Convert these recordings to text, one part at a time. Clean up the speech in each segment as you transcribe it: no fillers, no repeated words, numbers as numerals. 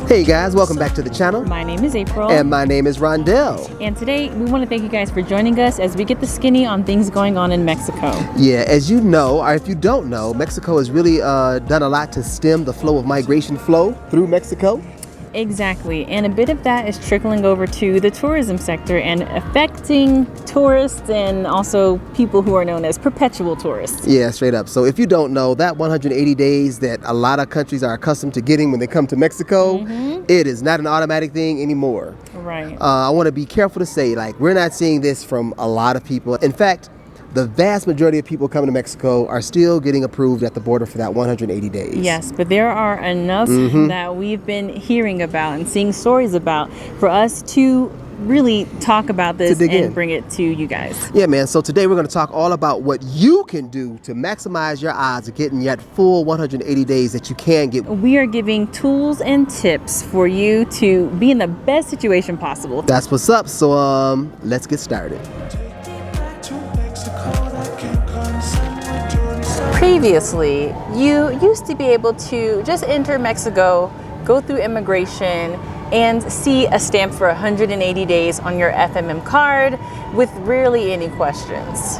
Hey guys, welcome back to the channel. My name is April. And my name is Rondell. And today we want to thank you guys for joining us as we get the skinny on things going on in Mexico. Yeah, as you know, or if you don't know, Mexico has really done a lot to stem the flow of migration flow through Mexico. Exactly, and a bit of that is trickling over to the tourism sector and affecting tourists and also people who are known as perpetual tourists. Yeah, straight up. So if you don't know, that 180 days that a lot of countries are accustomed to getting when they come to Mexico, it is not an automatic thing anymore. Right. I want to be careful to say, like, we're not seeing this from a lot of people. In fact, the vast majority of people coming to Mexico are still getting approved at the border for that 180 days. Yes, but there are enough that we've been hearing about and seeing stories about for us to really talk about this and bring it to you guys. Yeah, man. So today we're going to talk all about what you can do to maximize your odds of getting that full 180 days that you can get. We are giving tools and tips for you to be in the best situation possible. That's what's up. So let's get started. Previously, you used to be able to just enter Mexico, go through immigration, and see a stamp for 180 days on your FMM card with rarely any questions.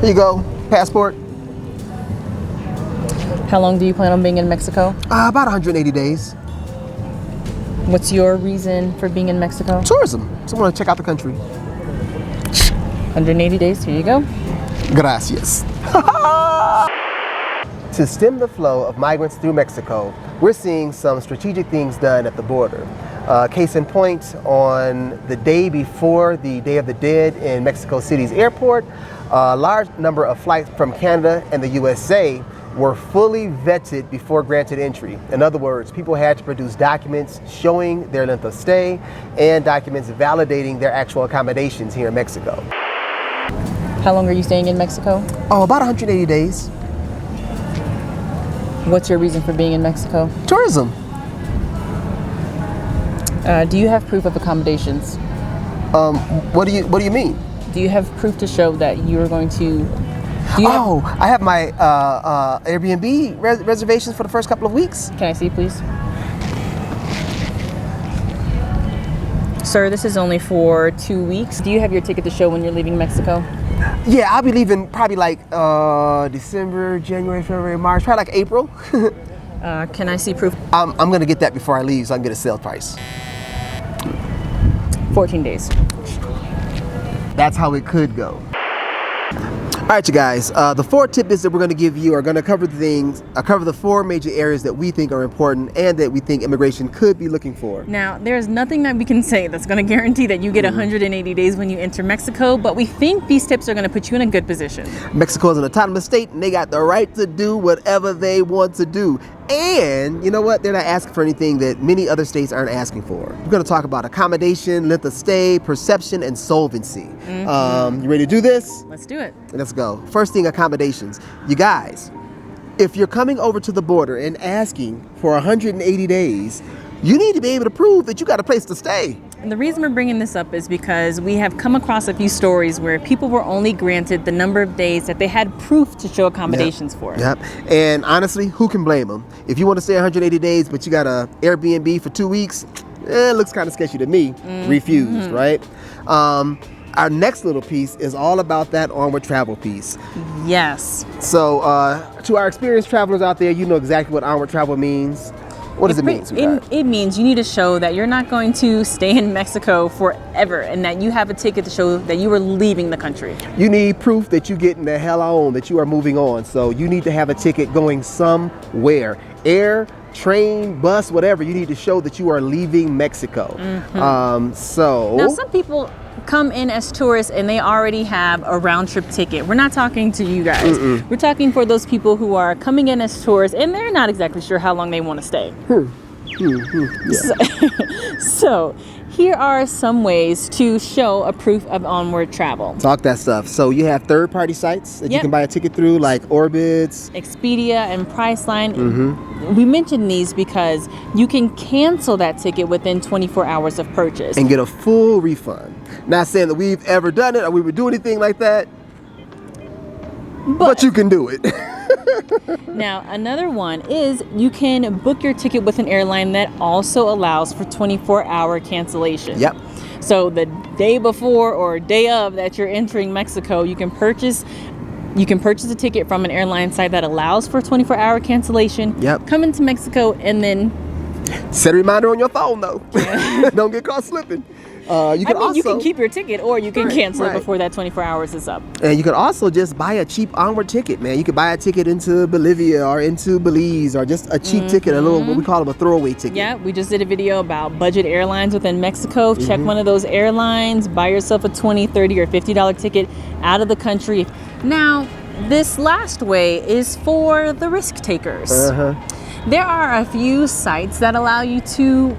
Here you go, passport. How long do you plan on being in Mexico? About 180 days. What's your reason for being in Mexico? Tourism. So I want to check out the country. 180 days, here you go. Gracias. To stem the flow of migrants through Mexico, we're seeing some strategic things done at the border. Case in point, on the day before the Day of the Dead in Mexico City's airport, a large number of flights from Canada and the USA were fully vetted before granted entry. In other words, people had to produce documents showing their length of stay and documents validating their actual accommodations here in Mexico. How long are you staying in Mexico? Oh, about 180 days. What's your reason for being in Mexico? Tourism. Do you have proof of accommodations? What do you mean? Do you have proof to show that you are going to? I have my Airbnb reservations for the first couple of weeks. Can I see, please? Sir, this is only for 2 weeks. Do you have your ticket to show when you're leaving Mexico? Yeah, I'll be leaving probably like December, January, February, March, probably like April. Can I see proof? I'm gonna get that before I leave so I can get a sale price. 14 days. That's how it could go. All right, you guys, the 4 tips that we're going to give you are going to cover the 4 major areas that we think are important and that we think immigration could be looking for. Now, there's nothing that we can say that's going to guarantee that you get 180 days when you enter Mexico, but we think these tips are going to put you in a good position. Mexico is an autonomous state and they got the right to do whatever they want to do. And you know what? They're not asking for anything that many other states aren't asking for. We're going to talk about accommodation, length of stay, perception, and solvency. You ready to do this? Let's do it. Let's go. First thing, accommodations. You guys, if you're coming over to the border and asking for 180 days, you need to be able to prove that you got a place to stay. And the reason we're bringing this up is because we have come across a few stories where people were only granted the number of days that they had proof to show accommodations for. Yep. And honestly, who can blame them? If you want to stay 180 days, but you got an Airbnb for 2 weeks, it looks kind of sketchy to me. Refused, right? Our next little piece is all about that Onward Travel piece. Yes. So to our experienced travelers out there, you know exactly what Onward Travel means. What does it mean? It means you need to show that you're not going to stay in Mexico forever and that you have a ticket to show that you are leaving the country. You need proof that you're getting the hell on, that you are moving on. So you need to have a ticket going somewhere. Air, train, bus, whatever. You need to show that you are leaving Mexico. Now, some people come in as tourists and they already have a round-trip ticket. We're not talking to you guys. We're talking for those people who are coming in as tourists and they're not exactly sure how long they want to stay. So here are some ways to show a proof of Onward Travel. Talk that stuff. So you have third-party sites that you can buy a ticket through, like Orbitz, Expedia, and Priceline. We mention these because you can cancel that ticket within 24 hours of purchase and get a full refund. Not saying that we've ever done it or we would do anything like that, but you can do it. Now, another one is you can book your ticket with an airline that also allows for 24-hour cancellation. Yep. So the day before or day of that you're entering Mexico, you can purchase a ticket from an airline site that allows for 24-hour cancellation. Yep. Come into Mexico and then set a reminder on your phone though. Don't get caught slipping. You can keep your ticket or you can cancel it before that 24 hours is up. And you can also just buy a cheap onward ticket, man. You could buy a ticket into Bolivia or into Belize, or just a cheap ticket, a little, what we call them, a throwaway ticket. Yeah, we just did a video about budget airlines within Mexico. Check one of those airlines, buy yourself a $20, $30, or $50 ticket out of the country. Now, this last way is for the risk takers. There are a few sites that allow you to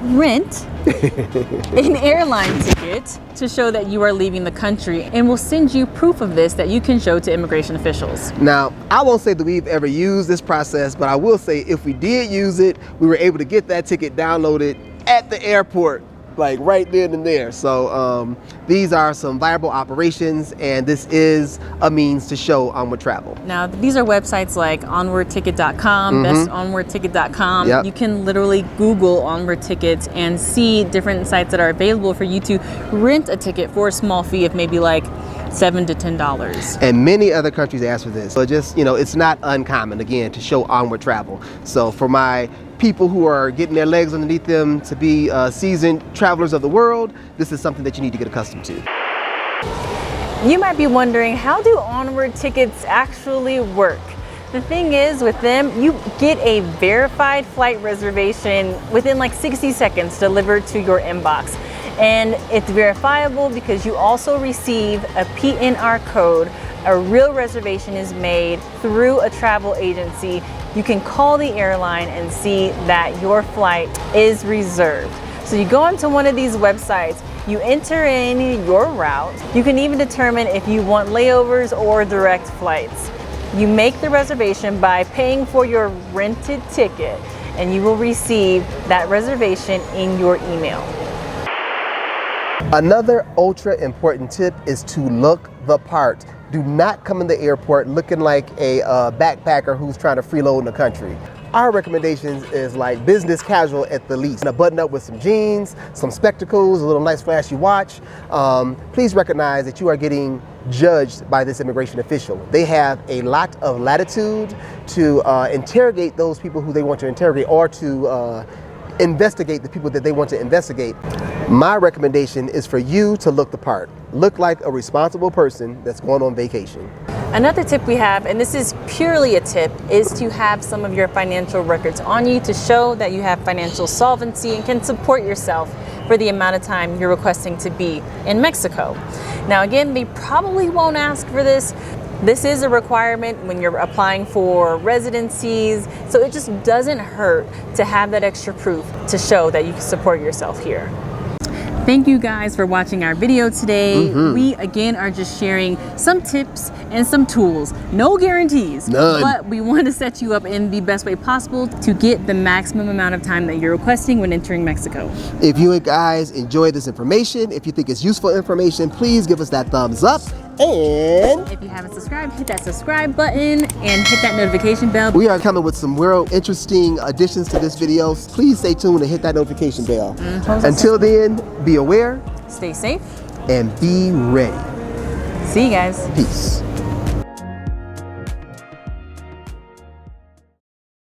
rent an airline ticket to show that you are leaving the country, and will send you proof of this that you can show to immigration officials. Now, I won't say that we've ever used this process, but I will say if we did use it, we were able to get that ticket downloaded at the airport, like right then and there. So these are some viable operations, and this is a means to show Onward Travel. Now, these are websites like onwardticket.com, bestonwardticket.com. Yep. You can literally Google Onward Tickets and see different sites that are available for you to rent a ticket for a small fee of maybe like $7 to $10. And many other countries ask for this. So just, it's not uncommon, again, to show Onward Travel. So for my people who are getting their legs underneath them to be seasoned travelers of the world, this is something that you need to get accustomed to. You might be wondering, how do Onward tickets actually work? The thing is, with them, you get a verified flight reservation within like 60 seconds delivered to your inbox. And it's verifiable because you also receive a PNR code. A real reservation is made through a travel agency. You can call the airline and see that your flight is reserved. So you go onto one of these websites, you enter in your route. You can even determine if you want layovers or direct flights. You make the reservation by paying for your rented ticket, and you will receive that reservation in your email. Another ultra important tip is to look the part. Do not come in the airport looking like a backpacker who's trying to freeload in the country. Our recommendations is like business casual at the least. A button up with some jeans, some spectacles, a little nice flashy watch. Please recognize that you are getting judged by this immigration official. They have a lot of latitude to interrogate those people who they want to interrogate, or to investigate the people that they want to investigate. My recommendation is for you to look the part. Look like a responsible person that's going on vacation. Another tip we have, and this is purely a tip, is to have some of your financial records on you to show that you have financial solvency and can support yourself for the amount of time you're requesting to be in Mexico. Now again, they probably won't ask for this. This is a requirement when you're applying for residencies, so it just doesn't hurt to have that extra proof to show that you can support yourself here. Thank you guys for watching our video today. We again are just sharing some tips and some tools. No guarantees, none, but we want to set you up in the best way possible to get the maximum amount of time that you're requesting when entering Mexico. If you guys enjoy this information, if you think it's useful information, please give us that thumbs up. And if you haven't subscribed, hit that subscribe button and hit that notification bell. We are coming with some real interesting additions to this video. Please stay tuned and hit that notification bell. Until then, be aware, stay safe, and be ready. See you guys. Peace.